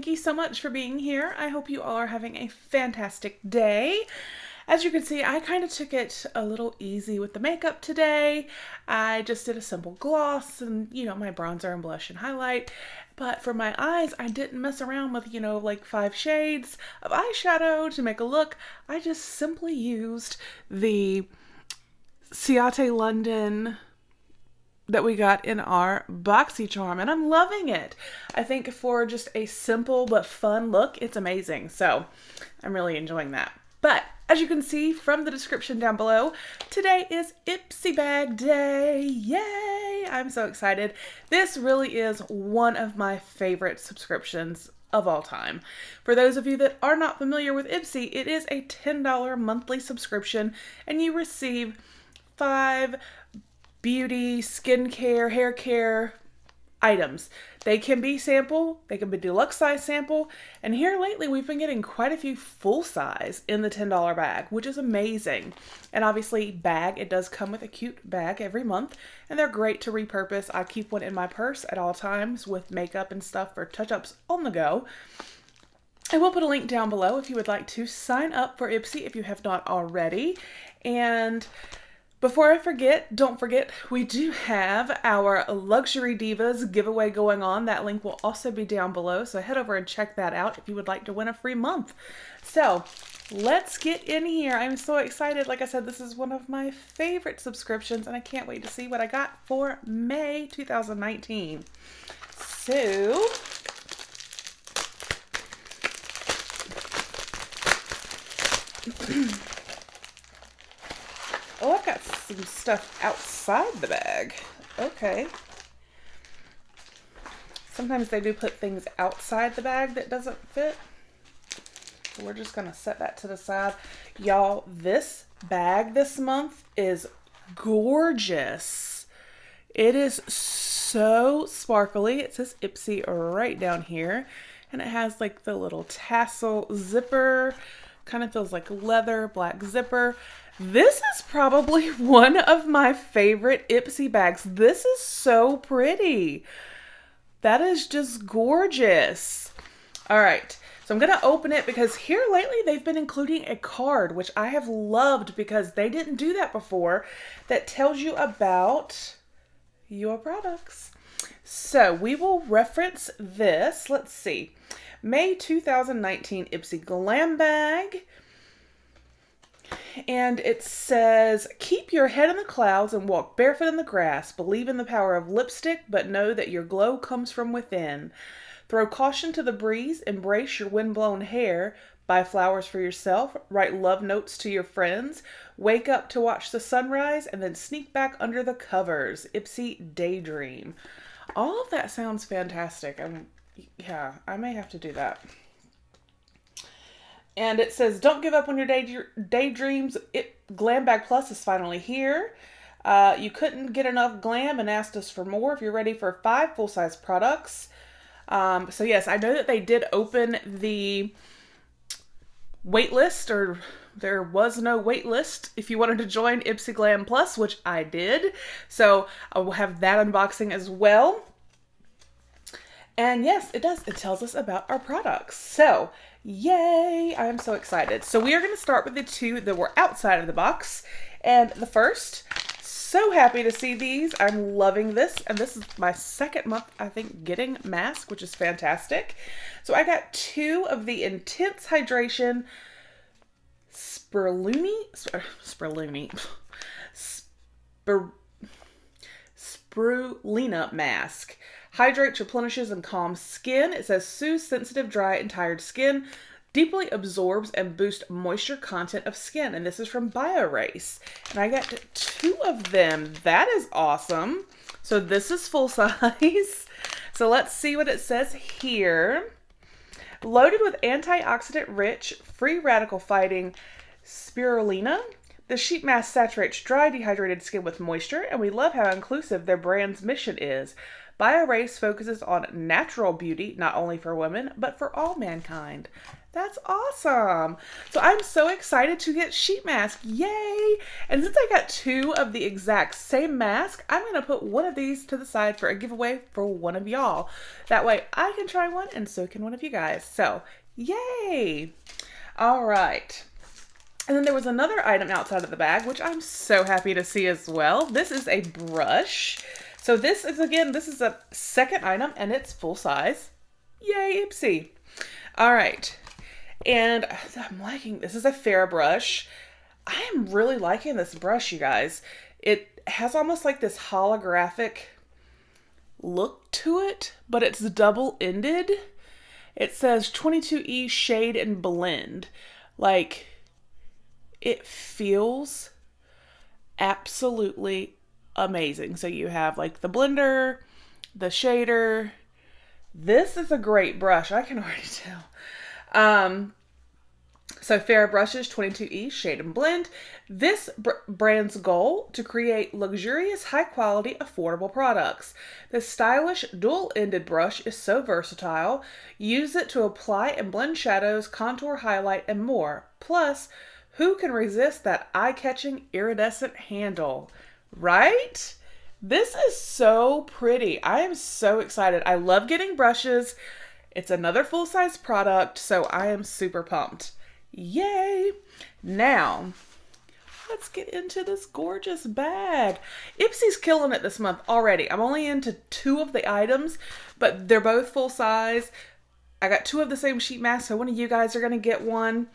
thank you so much for being here. I hope you all are having a fantastic day. As you can see, I kind of took it a little easy with the makeup today. I just did a simple gloss and, my bronzer and blush and highlight. But for my eyes, I didn't mess around with, like 5 shades of eyeshadow to make a look. I just simply used the Ciate London that we got in our BoxyCharm, and I'm loving it. I think for just a simple but fun look, it's amazing. So I'm really enjoying that. But as you can see from the description down below, today is Ipsy Bag Day. Yay! I'm so excited. This really is one of my favorite subscriptions of all time. For those of you that are not familiar with Ipsy, it is a $10 monthly subscription, and you receive 5 beauty, skincare, hair care items. They can be sample, they can be deluxe size sample, and here lately we've been getting quite a few full size in the $10 bag, which is amazing. And obviously bag, it does come with a cute bag every month, and they're great to repurpose. I keep one in my purse at all times with makeup and stuff for touch-ups on the go. I will put a link down below if you would like to sign up for Ipsy if you have not already. And before I forget, don't forget, we do have our Luxury Divas giveaway going on. That link will also be down below, so head over and check that out if you would like to win a free month. So let's get in here. I'm so excited. Like I said, this is one of my favorite subscriptions, and I can't wait to see what I got for May 2019. So oh, I've got some stuff outside the bag. Okay. Sometimes they do put things outside the bag that doesn't fit. We're just going to set that to the side. Y'all, this bag this month is gorgeous. It is so sparkly. It says Ipsy right down here. And it has like the little tassel zipper. Kind of feels like leather, black zipper. This is probably one of my favorite Ipsy bags. This is so pretty. That is just gorgeous. All right, so I'm going to open it because here lately they've been including a card, which I have loved because they didn't do that before, that tells you about your products. So we will reference this. Let's see. May 2019 Ipsy Glam bag. And it says, keep your head in the clouds and walk barefoot in the grass. Believe in the power of lipstick, but know that your glow comes from within. Throw caution to the breeze, embrace your windblown hair. Buy flowers for yourself, write love notes to your friends. Wake up to watch the sunrise and then sneak back under the covers. Ipsy Daydream. All of that sounds fantastic. Yeah, I may have to do that. And it says, don't give up on your daydreams. Glam Bag Plus is finally here. You couldn't get enough glam and asked us for more. If you're ready for 5 full-size products. So yes, I know that they did open the wait list, or there was no wait list if you wanted to join Ipsy Glam Plus, which I did. So I will have that unboxing as well. And yes, it does. It tells us about our products. So, yay! I'm so excited. So we are going to start with the 2 that were outside of the box. And the first, so happy to see these. I'm loving this. And this is my second month, I think, getting mask, which is fantastic. So I got 2 of the Intense Hydration Spirulina mask. Hydrates, replenishes, and calms skin. It says soothes sensitive, dry, and tired skin. Deeply absorbs and boosts moisture content of skin. And this is from BioRace. And I got 2 of them. That is awesome. So this is full size. So let's see what it says here. Loaded with antioxidant-rich, free radical-fighting spirulina. The sheet mask saturates dry, dehydrated skin with moisture. And we love how inclusive their brand's mission is. BioRace focuses on natural beauty, not only for women, but for all mankind. That's awesome. So I'm so excited to get sheet mask. Yay! And since I got two of the exact same mask, I'm going to put one of these to the side for a giveaway for one of y'all. That way I can try one and so can one of you guys. So, yay! All right. And then there was another item outside of the bag, which I'm so happy to see as well. This is a brush. So this is, again, this is a second item and it's full size. Yay, Ipsy. All right. And I'm liking, this is a fair brush. I am really liking this brush, you guys. It has almost like this holographic look to it, but it's double-ended. It says 22E Shade and Blend. Like, it feels absolutely amazing. So you have like the blender, the shader. This is a great brush. I can already tell. So Fair Brushes 22E Shade and Blend. This brand's goal to create luxurious, high quality, affordable products. This stylish dual-ended brush is so versatile. Use it to apply and blend shadows, contour, highlight, and more. Plus, who can resist that eye-catching iridescent handle? Right? This is so pretty. I am so excited. I love getting brushes. It's another full-size product, so I am super pumped. Yay! Now, let's get into this gorgeous bag. Ipsy's killing it this month already. I'm only into two of the items, but they're both full size. I got two of the same sheet mask, so one of you guys are going to get one.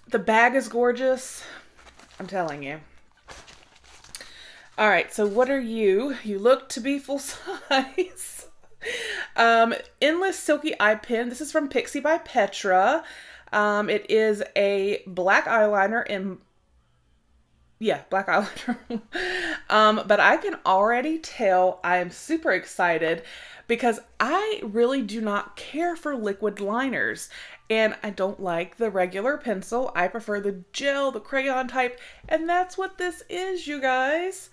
The bag is gorgeous. I'm telling you. All right, so what are you? You look to be full size. Endless Silky Eye Pen. This is from Pixi by Petra. It is a black eyeliner in, black eyeliner. But I can already tell I am super excited because I really do not care for liquid liners. And I don't like the regular pencil. I prefer the gel, the crayon type. And that's what this is, you guys.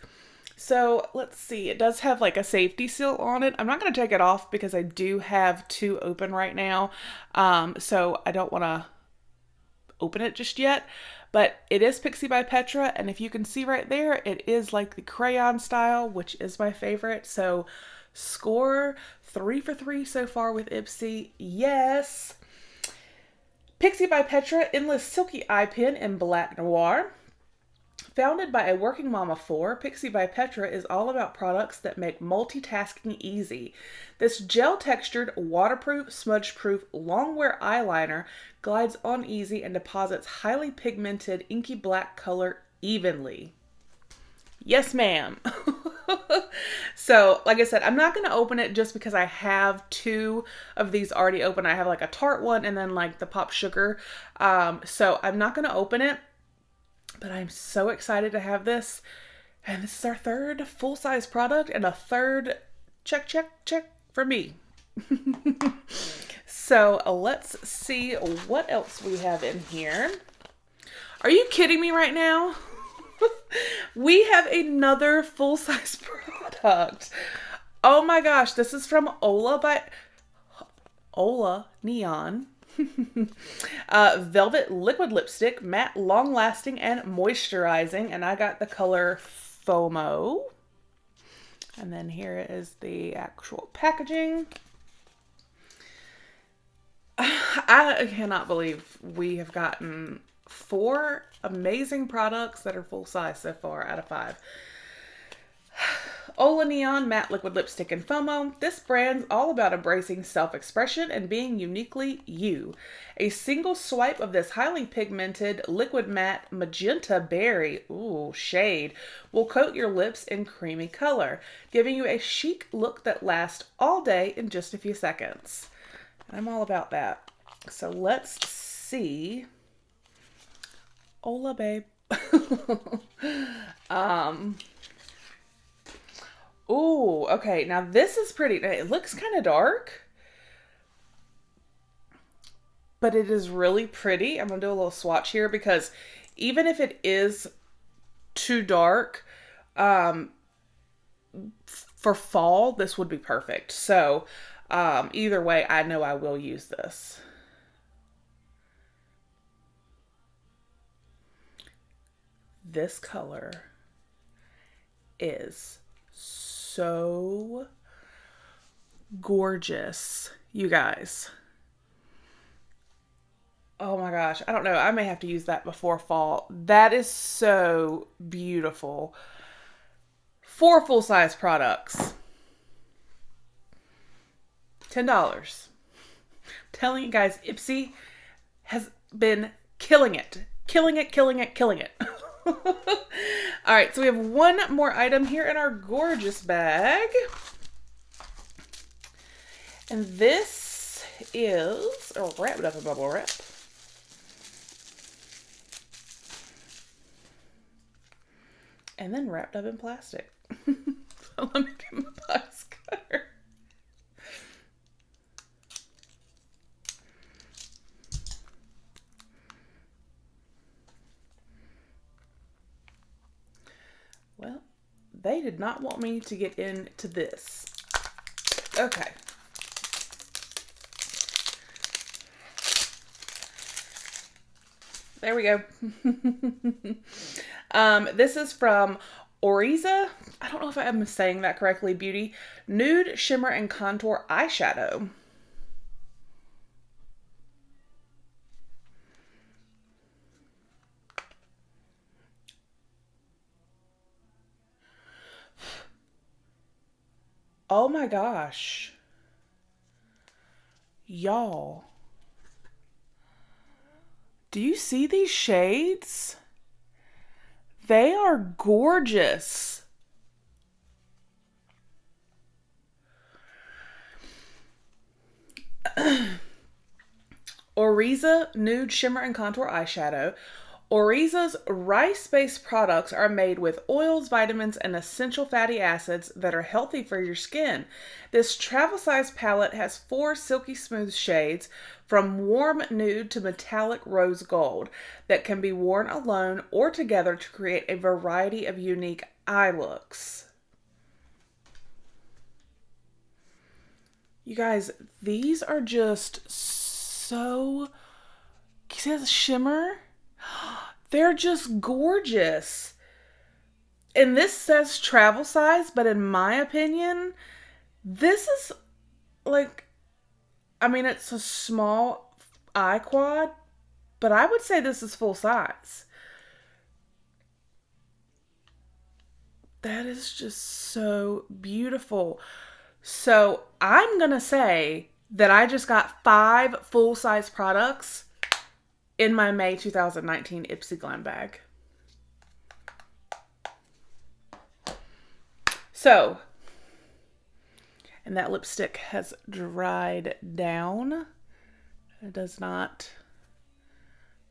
So let's see. It does have like a safety seal on it. I'm not going to take it off because I do have two open right now. So I don't want to open it just yet. But it is Pixi by Petra. And if you can see right there, it is like the crayon style, which is my favorite. So score 3 for 3 so far with Ipsy. Yes. Pixi by Petra Endless Silky Eye Pen in Black Noir. Founded by a working mom of 4, Pixi by Petra is all about products that make multitasking easy. This gel-textured, waterproof, smudge-proof, long-wear eyeliner glides on easy and deposits highly pigmented, inky black color evenly. Yes, ma'am. So, like I said, I'm not going to open it just because I have two of these already open. I have like a Tarte one and then like the Pop Sugar. So I'm not going to open it, but I'm so excited to have this. And this is our third full-size product and a third check for me. So let's see what else we have in here. Are you kidding me right now? We have another full-size product. Oh my gosh, this is from Ola by Ola Neon. Velvet liquid lipstick, matte, long-lasting, and moisturizing. And I got the color FOMO. And then here is the actual packaging. I cannot believe we have gotten 4 amazing products that are full size so far out of 5. Ola Neon Matte Liquid Lipstick in FOMO. This brand's all about embracing self-expression and being uniquely you. A single swipe of this highly pigmented liquid matte magenta berry shade will coat your lips in creamy color, giving you a chic look that lasts all day in just a few seconds. I'm all about that. So let's see. Ola, babe. Ooh, okay. Now this is pretty. It looks kind of dark, but it is really pretty. I'm going to do a little swatch here because even if it is too dark, for fall, this would be perfect. So, either way, I know I will use this. This color is so gorgeous, you guys. Oh my gosh. I don't know. I may have to use that before fall. That is so beautiful. 4 full-size products. $10. Telling you guys, Ipsy has been killing it. Killing it, killing it, killing it. All right, so we have one more item here in our gorgeous bag. And this is wrapped up in bubble wrap. And then wrapped up in plastic. So let me get my box cutter. Well, they did not want me to get into this. Okay. There we go. This is from Oriza. I don't know if I'm saying that correctly. Beauty Nude Shimmer and Contour Eyeshadow. Oh my gosh. Y'all. Do you see these shades? They are gorgeous. Oriza Nude Shimmer and Contour Eyeshadow. Oriza's rice-based products are made with oils, vitamins, and essential fatty acids that are healthy for your skin. This travel-size palette has 4 silky smooth shades from warm nude to metallic rose gold that can be worn alone or together to create a variety of unique eye looks. You guys, these are just so... You see that shimmer? They're just gorgeous. And this says travel size, but in my opinion, this is like, I mean, it's a small eye quad, but I would say this is full size. That is just so beautiful. So I'm going to say that I just got 5 full-size products in my May 2019 Ipsy Glam bag. So, and that lipstick has dried down. It does not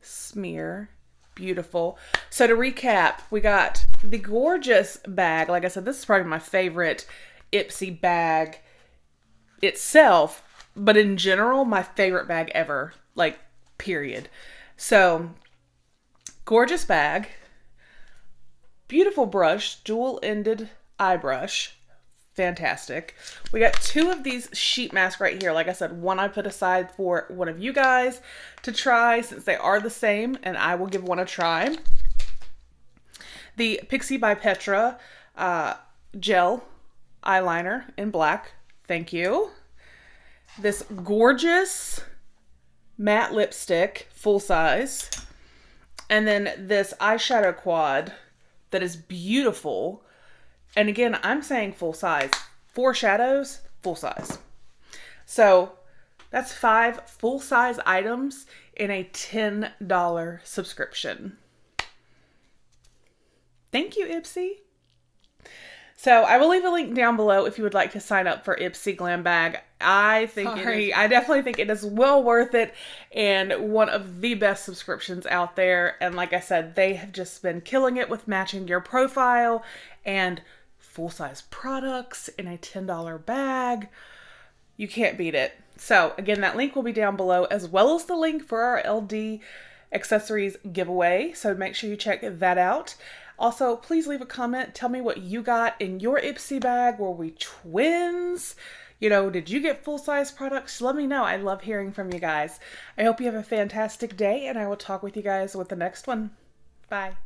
smear. Beautiful. So to recap, we got the gorgeous bag. Like I said, this is probably my favorite Ipsy bag itself, but in general, my favorite bag ever. Like, period. So, gorgeous bag, beautiful brush, dual-ended eye brush, fantastic. We got 2 of these sheet masks right here. Like I said, one I put aside for one of you guys to try since they are the same, and I will give one a try. The Pixi by Petra gel eyeliner in black. Thank you. This gorgeous matte lipstick, full size. And then this eyeshadow quad that is beautiful. And again, I'm saying full size. 4 shadows, full size. So that's 5 full size items in a $10 subscription. Thank you, Ipsy. So I will leave a link down below if you would like to sign up for Ipsy Glam Bag. I definitely think it is well worth it and one of the best subscriptions out there. And like I said, they have just been killing it with matching your profile and full-size products in a $10 bag. You can't beat it. So again, that link will be down below, as well as the link for our LD accessories giveaway. So make sure you check that out. Also, please leave a comment. Tell me what you got in your Ipsy bag. Were we twins? You know, did you get full-size products? Let me know. I love hearing from you guys. I hope you have a fantastic day, and I will talk with you guys with the next one. Bye.